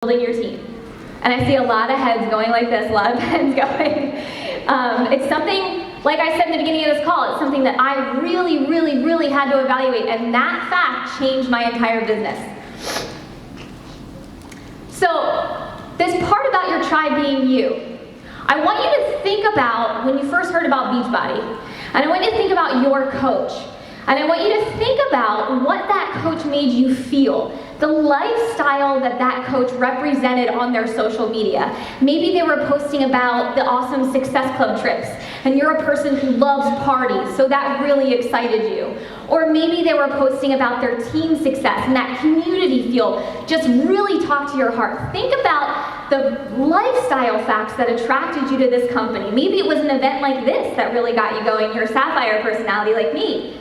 building your team. And I see a lot of heads going like this, a lot of heads going. It's something, like I said in the beginning of this call, it's something that I really had to evaluate, and that fact changed my entire business. So, this part about your tribe being you, I want you to think about when you first heard about Beachbody, and I want you to think about your coach. And I want you to think about what that coach made you feel, the lifestyle that that coach represented on their social media. Maybe they were posting about the awesome Success Club trips, and you're a person who loves parties, so that really excited you. Or maybe they were posting about their team success, and that community feel just really talked to your heart. Think about the lifestyle facts that attracted you to this company. Maybe it was an event like this that really got you going, you're a sapphire personality like me.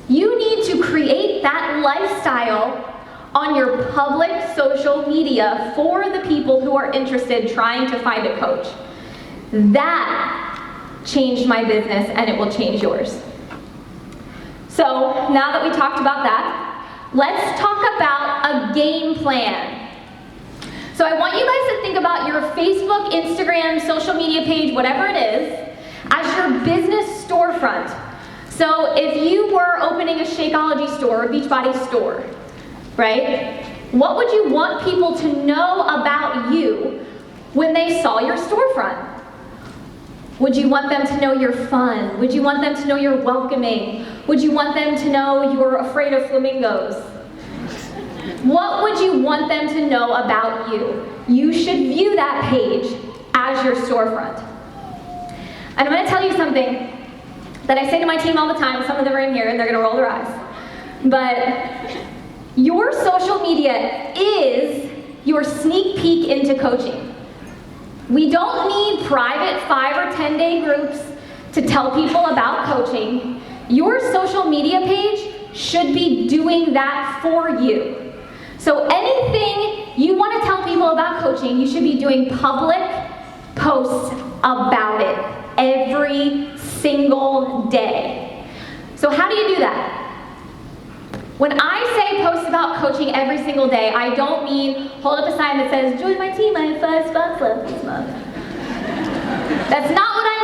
You need to create that lifestyle on your public social media for the people who are interested trying to find a coach. That changed my business, and it will change yours. So now that we talked about that, let's talk about a game plan. So I want you guys to think about your Facebook, Instagram, social media page, whatever it is, as your business storefront. So if you were opening a Shakeology store, a Beachbody store, right? What would you want people to know about you when they saw your storefront? Would you want them to know you're fun? Would you want them to know you're welcoming? Would you want them to know you're afraid of flamingos? What would you want them to know about you? You should view that page as your storefront. And I'm going to tell you something that I say to my team all the time. Some of them are in here and they're going to roll their eyes. But your social media is your sneak peek into coaching. We don't need private 5 or 10-day groups to tell people about coaching. Your social media page should be doing that for you. So anything you want to tell people about coaching, you should be doing public posts about it every single day. So how do you do that? When I say post about coaching every single day, I don't mean hold up a sign that says, join my team, I have 5 spots left this month. That's not what I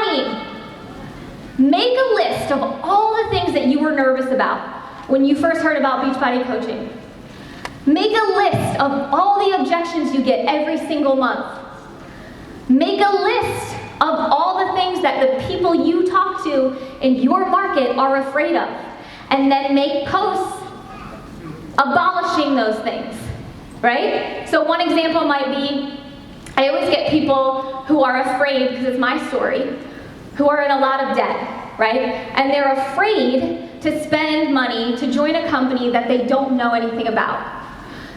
mean. Make a list of all the things that you were nervous about when you first heard about Beachbody coaching. Make a list of all the objections you get every single month. Make a list of all the things that the people you talk to in your market are afraid of. And then make posts abolishing those things, right? So one example might be, I always get people who are afraid, because it's my story, who are in a lot of debt, right? And they're afraid to spend money to join a company that they don't know anything about.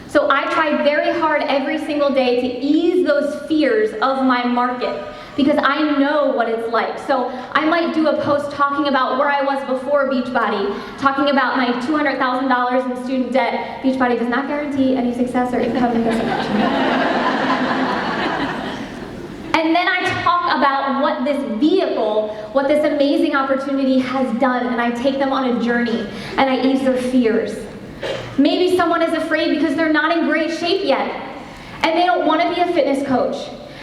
So I try very hard every single day to ease those fears of my market, because I know what it's like. So I might do a post talking about where I was before Beachbody, talking about my $200,000 in student debt. Beachbody does not guarantee any success or income in this election. And then I talk about what this vehicle, what this amazing opportunity has done, and I take them on a journey, and I ease their fears. Maybe someone is afraid because they're not in great shape yet, and they don't want to be a fitness coach.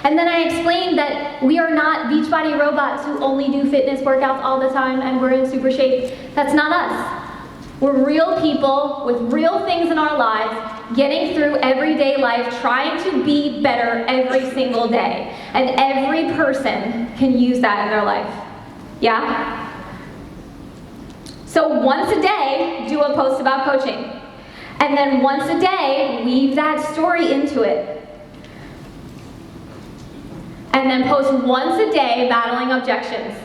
And then I explained that we are not Beachbody robots who only do fitness workouts all the time and we're in super shape. That's not us. We're real people with real things in our lives, getting through everyday life, trying to be better every single day. And every person can use that in their life. Yeah? So once a day, do a post about coaching. And then once a day, weave that story into it. And then post once a day battling objections.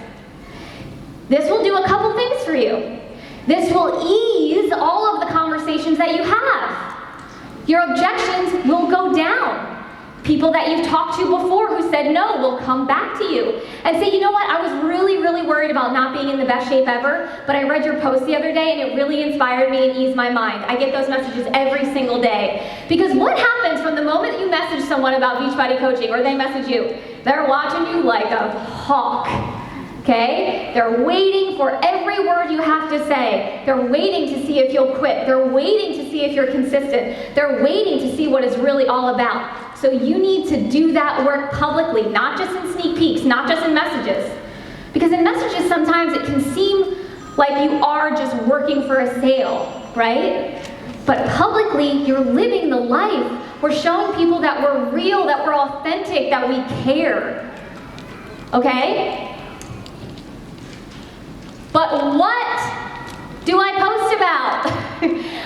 This will do a couple things for you. This will ease all of the conversations that you have. Your objections will go down. People that you've talked to before who said no will come back to you and say, you know what, I was really worried about not being in the best shape ever, but I read your post the other day and it really inspired me and eased my mind. I get those messages every single day. Because what happens from the moment you message someone about Beachbody coaching or they message you? They're watching you like a hawk. Okay? They're waiting for every word you have to say. They're waiting to see if you'll quit. They're waiting to see if you're consistent. They're waiting to see what it's really all about. So you need to do that work publicly, not just in sneak peeks, not just in messages. Because in messages, sometimes it can seem like you are just working for a sale, right? But publicly, you're living the life. We're showing people that we're real, that we're authentic, that we care. Okay? But what do I post about?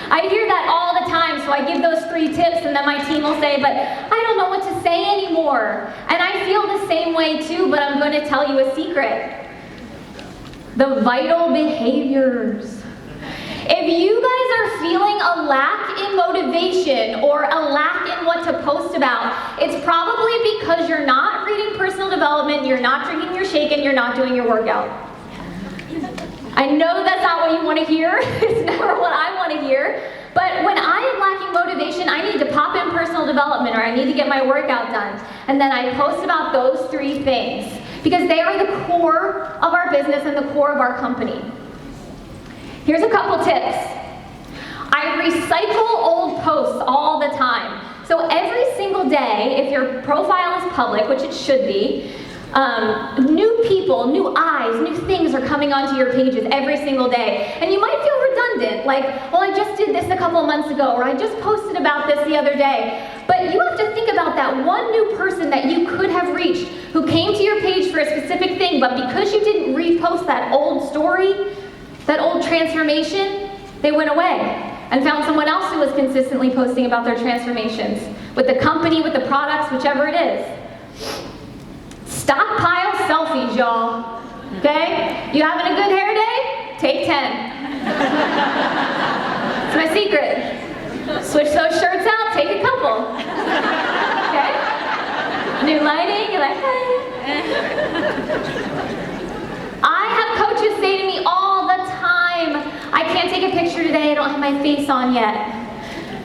I hear that all the time, so I give those 3 tips, and then my team will say, but I don't know what to say anymore. And I feel the same way too, but I'm going to tell you a secret. The vital behaviors. If you guys are feeling a lack in motivation or a lack in what to post about, it's probably because you're not reading personal development, you're not drinking your shake, and you're not doing your workout. I know that's not what you want to hear. It's never what I want to hear. But when I am lacking motivation, I need to pop in personal development, or I need to get my workout done. And then I post about those 3 things because they are the core of our business and the core of our company. Here's a couple tips. I recycle old posts all the time. So every single day, if your profile is public, which it should be, new people, new eyes, new things are coming onto your pages every single day. And you might feel redundant, like, well, I just did this a couple of months ago, or I just posted about this the other day. But you have to think about that one new person that you could have reached who came to your page for a specific thing, but because you didn't repost that old story, that old transformation, they went away and found someone else who was consistently posting about their transformations with the company, with the products, whichever it is. Stockpile selfies, y'all. Okay? You having a good hair day? Take 10. It's my secret. Switch those shirts out, take a couple. Okay? New lighting, you're like, hey. I have coaches say to me all the time, I can't take a picture today, I don't have my face on yet.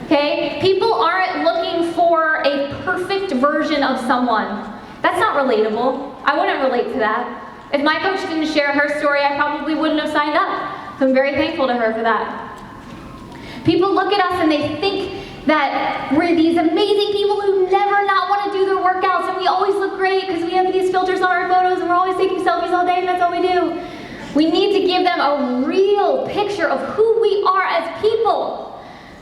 Okay? People aren't looking for a perfect version of someone. That's not relatable. I wouldn't relate to that. If my coach didn't share her story, I probably wouldn't have signed up. So I'm very thankful to her for that. People look at us and they think that we're these amazing people who never not want to do their workouts, and we always look great because we have these filters on our photos and we're always taking selfies all day and that's all we do. We need to give them a real picture of who we are as people.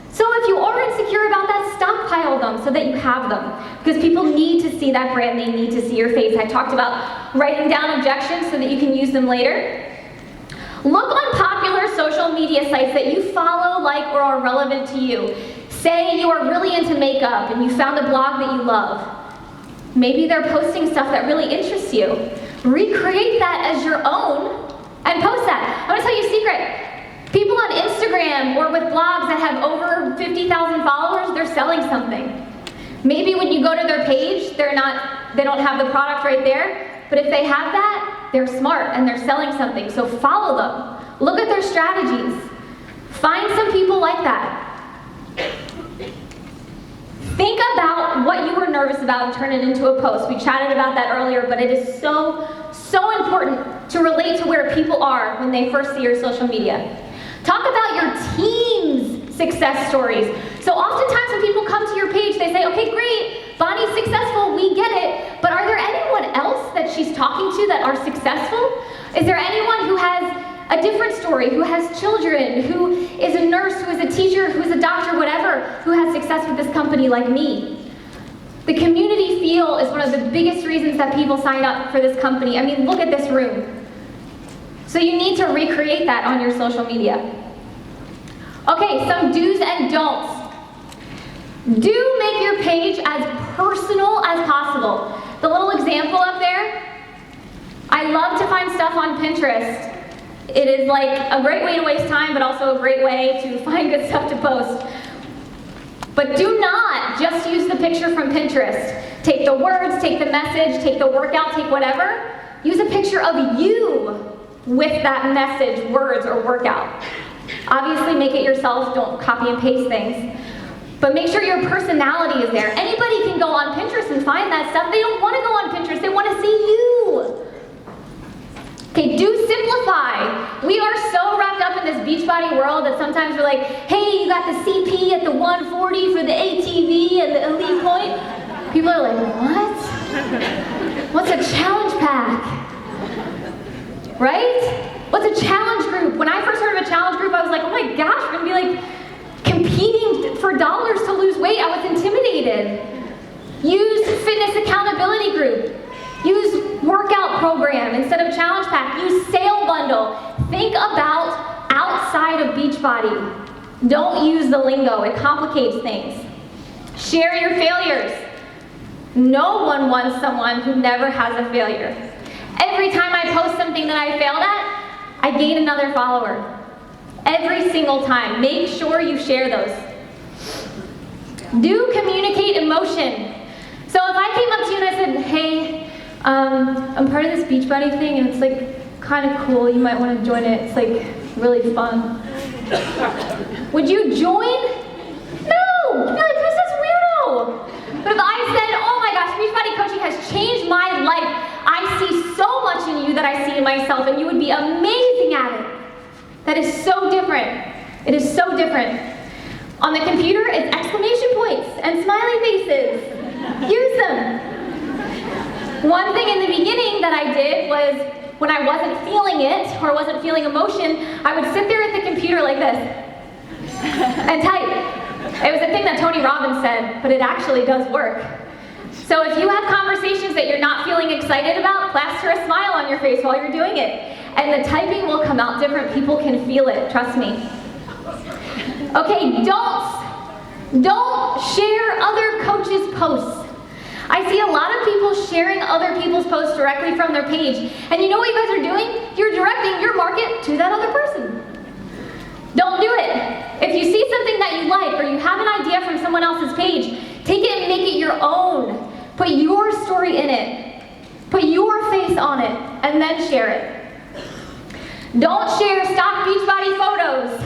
So if you are insecure about that, stockpile them so that you have them. Because people need to see that brand, they need to see your face. I talked about writing down objections so that you can use them later. Look on popular social media sites that you follow, like, or are relevant to you. Say you are really into makeup and you found a blog that you love. Maybe they're posting stuff that really interests you. Recreate that as your own and post that. I'm gonna tell you a secret. People on Instagram or with blogs that have over 50,000 followers, they're selling something. Maybe when you go to their page, they don't have the product right there, but if they have that, they're smart and they're selling something, so follow them. Look at their strategies. Find some people like that. Think about what you were nervous about and turn it into a post. We chatted about that earlier, but it is so important to relate to where people are when they first see your social media. Talk about your team's success stories. So oftentimes when people come to your page, they say, okay, great, Bonnie's successful, we get it, but are there anyone else that she's talking to that are successful? Is there anyone who has a different story, who has children, who is a nurse, who is a teacher, who is a doctor, whatever, who has success with this company like me? The community feel is one of the biggest reasons that people sign up for this company. I mean, look at this room. So you need to recreate that on your social media. Okay, some do's and don'ts. Do make your page as personal as possible. The little example up there, I love to find stuff on Pinterest. It is like a great way to waste time, but also a great way to find good stuff to post. But do not just use the picture from Pinterest. Take the words, take the message, take the workout, take whatever. Use a picture of you with that message, words, or workout. Obviously make it yourself, don't copy and paste things. But make sure your personality is there. Anybody can go on Pinterest and find that stuff. They don't want to go on Pinterest, they want to see you. Okay, do simplify. We are so wrapped up in this Beachbody world that sometimes we're like, hey, you got the CP at the 140 for the ATV and the elite point. People are like, what? What's a challenge pack? Right? What's a challenge group? When I first heard of a challenge group, I was like, oh my gosh, we're gonna be like competing for dollars to lose weight. I was intimidated. Use fitness accountability group. Use workout program instead of challenge pack. Use sale bundle. Think about outside of Beachbody. Don't use the lingo, it complicates things. Share your failures. No one wants someone who never has a failure. Every time I post something that I failed at, I gain another follower. Every single time. Make sure you share those. Do communicate emotion. So if I came up to you and I said, hey, I'm part of this Beachbody thing and it's like kind of cool, you might want to join it, it's like really fun. Would you join? No! You'd be like, who's this weirdo? But if I said, oh my gosh, Beachbody coaching has changed my life, I see so much in you that I see in myself, and you would be amazing at it. That is so different. It is so different. On the computer, it's exclamation points and smiley faces. Use them. One thing in the beginning that I did was, when I wasn't feeling it, or wasn't feeling emotion, I would sit there at the computer like this, and type. It was a thing that Tony Robbins said, but it actually does work. So if you have conversations that you're not feeling excited about, plaster a smile on your face while you're doing it. And the typing will come out different. People can feel it, trust me. Okay, don't share other coaches' posts. I see a lot of people sharing other people's posts directly from their page. And you know what you guys are doing? You're directing your market to that other person. Don't do it. If you see something that you like or you have an idea from someone else's page, take it and make it your own. Put your story in it. Put your face on it, and then share it. Don't share stock Beachbody photos.